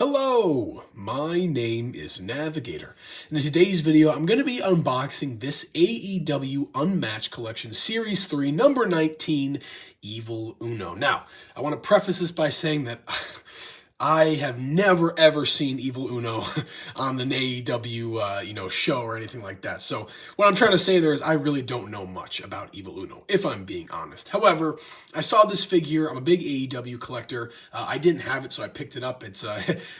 Hello, my name is Navigator, and in today's video I'm going to be unboxing this AEW Unmatched Collection Series 3, number 19, Evil Uno. Now, I want to preface this by saying that I have never ever seen Evil Uno on an AEW show or anything like that. So what I'm trying to say there is I really don't know much about Evil Uno, if I'm being honest. However, I saw this figure. I'm a big AEW collector. I didn't have it, so I picked it up. It's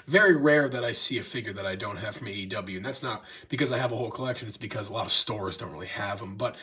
very rare that I see a figure that I don't have from AEW, and that's not because I have a whole collection. It's because a lot of stores don't really have them. But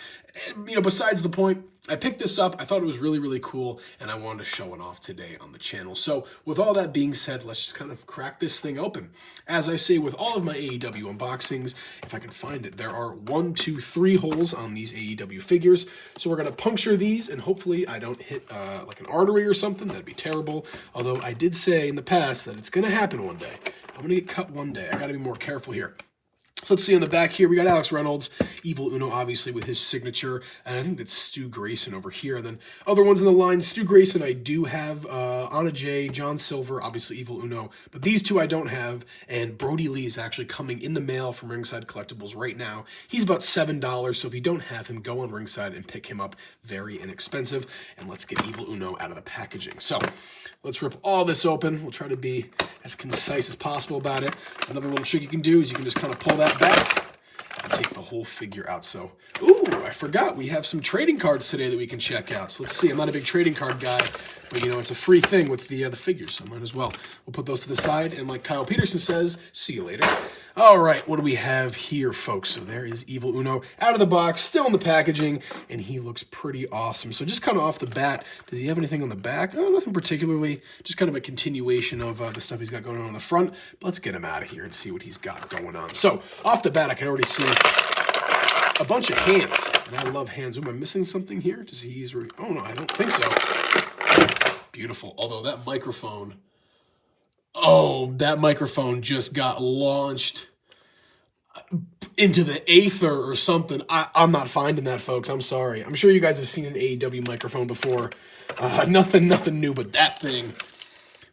besides the point, I picked this up. I thought it was really, really cool, and I wanted to show it off today on the channel. So with all that being said, let's just kind of crack this thing open. As I say with all of my AEW unboxings, if I can find it, there are 1, 2, 3 holes on these AEW figures. So we're going to puncture these, and hopefully I don't hit like an artery or something. That'd be terrible. Although I did say in the past that it's going to happen one day. I'm going to get cut one day. I got to be more careful here. So let's see on the back here, we got Alex Reynolds, Evil Uno, obviously, with his signature, and I think that's Stu Grayson over here. And then other ones in the line, Stu Grayson I do have, Anna Jay, John Silver, obviously Evil Uno, but these two I don't have, and Brody Lee is actually coming in the mail from Ringside Collectibles right now. He's about $7, so if you don't have him, go on Ringside and pick him up. Very inexpensive, and let's get Evil Uno out of the packaging. So let's rip all this open. We'll try to be as concise as possible about it. Another little trick you can do is you can just kind of pull that back and take the whole figure out. So, ooh, I forgot. We have some trading cards today that we can check out. So let's see. I'm not a big trading card guy, but it's a free thing with the figures, so might as well. We'll put those to the side, and like Kyle Peterson says, see you later. All right, what do we have here, folks? So there is Evil Uno out of the box, still in the packaging, and he looks pretty awesome. So just kind of off the bat, does he have anything on the back? Oh, nothing particularly, just kind of a continuation of the stuff he's got going on the front. But let's get him out of here and see what he's got going on. So off the bat, I can already see a bunch of hands, and I love hands. Am I missing something here? Does he use? Oh no, I don't think so. Beautiful. Although that microphone, that microphone just got launched into the aether or something. I'm not finding that, folks. I'm sorry. I'm sure you guys have seen an AEW microphone before. Nothing new, but that thing,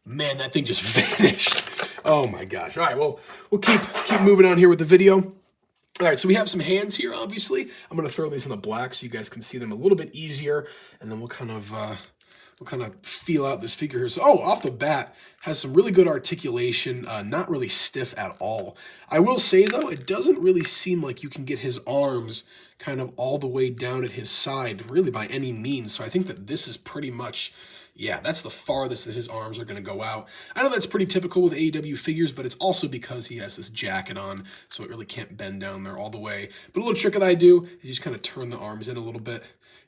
man, that thing just vanished. Oh my gosh. All right, well, we'll keep moving on here with the video. All right, so we have some hands here, obviously. I'm going to throw these in the black so you guys can see them a little bit easier, and then we'll kind of feel out this figure here. So, off the bat, has some really good articulation, not really stiff at all. I will say, though, it doesn't really seem like you can get his arms kind of all the way down at his side, really by any means. So I think that this is pretty much, yeah, that's the farthest that his arms are going to go out. I know that's pretty typical with AEW figures, but it's also because he has this jacket on, so it really can't bend down there all the way. But a little trick that I do is just kind of turn the arms in a little bit,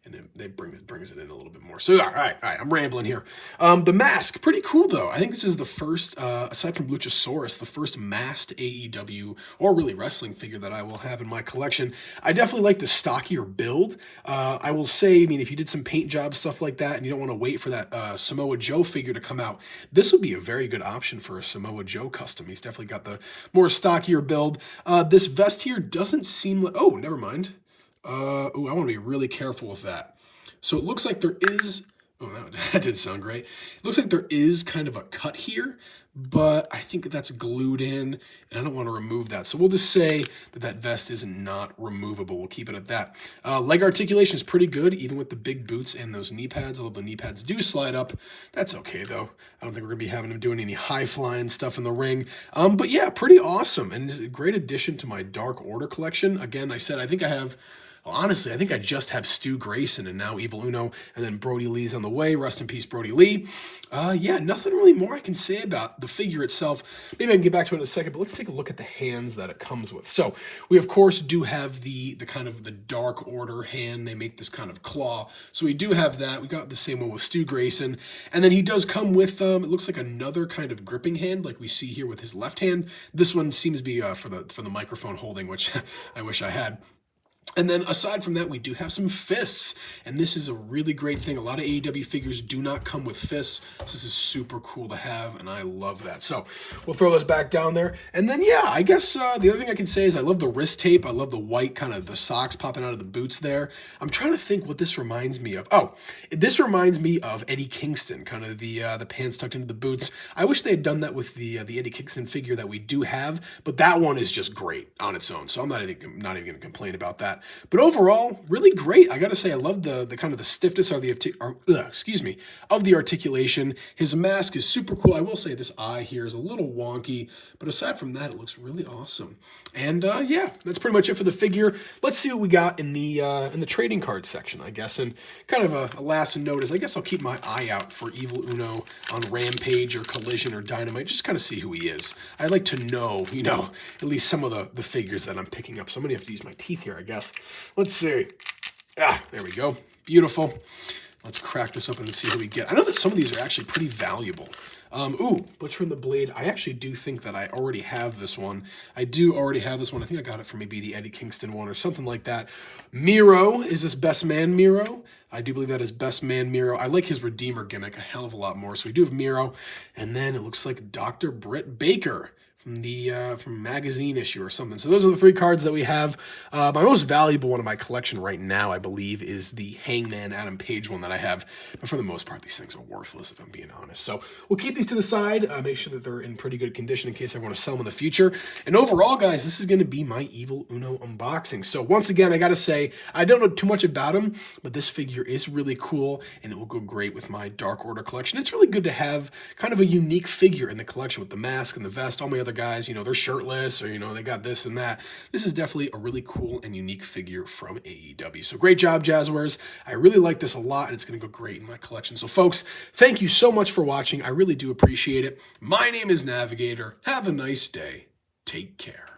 and it brings it in a little bit more. So, all right, I'm rambling here. The mask, pretty cool, though. I think this is the first, aside from Luchasaurus, the first masked AEW, or really wrestling figure that I will have in my collection. I definitely like the stockier build. I will say, if you did some paint job stuff like that, and you don't want to wait for that Samoa Joe figure to come out, this would be a very good option for a Samoa Joe custom. He's definitely got the more stockier build. This vest here doesn't seem like, oh, never mind. I want to be really careful with that. So it looks like there is, that didn't sound great. It looks like there is kind of a cut here, but I think that's glued in, and I don't want to remove that. So we'll just say that vest is not removable. We'll keep it at that. Leg articulation is pretty good, even with the big boots and those knee pads, although the knee pads do slide up. That's okay, though. I don't think we're going to be having him doing any high-flying stuff in the ring. But yeah, pretty awesome, and a great addition to my Dark Order collection. Again, I said I think I have... honestly, I think I just have Stu Grayson and now Evil Uno, and then Brody Lee's on the way. Rest in peace, Brody Lee. Yeah, nothing really more I can say about the figure itself. Maybe I can get back to it in a second, but let's take a look at the hands that it comes with. So we, of course, do have the kind of the Dark Order hand. They make this kind of claw. So we do have that. We got the same one with Stu Grayson. And then he does come with, it looks like another kind of gripping hand, like we see here with his left hand. This one seems to be for the microphone holding, which I wish I had. And then aside from that, we do have some fists, and this is a really great thing. A lot of AEW figures do not come with fists. So this is super cool to have, and I love that. So we'll throw those back down there. And then, yeah, I guess the other thing I can say is I love the wrist tape. I love the white kind of the socks popping out of the boots there. I'm trying to think what this reminds me of. Oh, this reminds me of Eddie Kingston, kind of the pants tucked into the boots. I wish they had done that with the Eddie Kingston figure that we do have, but that one is just great on its own. So I'm not even going to complain about that. But overall, really great. I got to say, I love the kind of the stiffness of of the articulation. His mask is super cool. I will say this eye here is a little wonky, but aside from that, it looks really awesome. And yeah, that's pretty much it for the figure. Let's see what we got in the trading card section, I guess. And kind of a last note is I guess I'll keep my eye out for Evil Uno on Rampage or Collision or Dynamite, just kind of see who he is. I'd like to know, at least some of the figures that I'm picking up. So I'm going to have to use my teeth here, I guess. Let's see. There we go. Beautiful. Let's crack this open and see what we get. I know that some of these are actually pretty valuable. Butcher and the Blade. I actually do think that I already have this one. I do already have this one. I think I got it from maybe the Eddie Kingston one or something like that. Miro. Is this Best Man Miro? I do believe that is Best Man Miro. I like his Redeemer gimmick a hell of a lot more. So we do have Miro. And then it looks like Dr. Britt Baker from magazine issue or something. So those are the three cards that we have. My most valuable one in my collection right now, I believe, is the Hangman Adam Page one that I have. But for the most part, these things are worthless, if I'm being honest. So we'll keep these to the side, make sure that they're in pretty good condition in case I want to sell them in the future. And overall, guys, this is going to be my Evil Uno unboxing. So once again, I got to say, I don't know too much about him, but this figure is really cool, and it will go great with my Dark Order collection. It's really good to have kind of a unique figure in the collection with the mask and the vest. All my other guys, they're shirtless or, they got this and that. This is definitely a really cool and unique figure from AEW. So great job, Jazzwares. I really like this a lot, and it's going to go great in my collection. So folks, thank you so much for watching. I really do appreciate it. My name is Navigator. Have a nice day. Take care.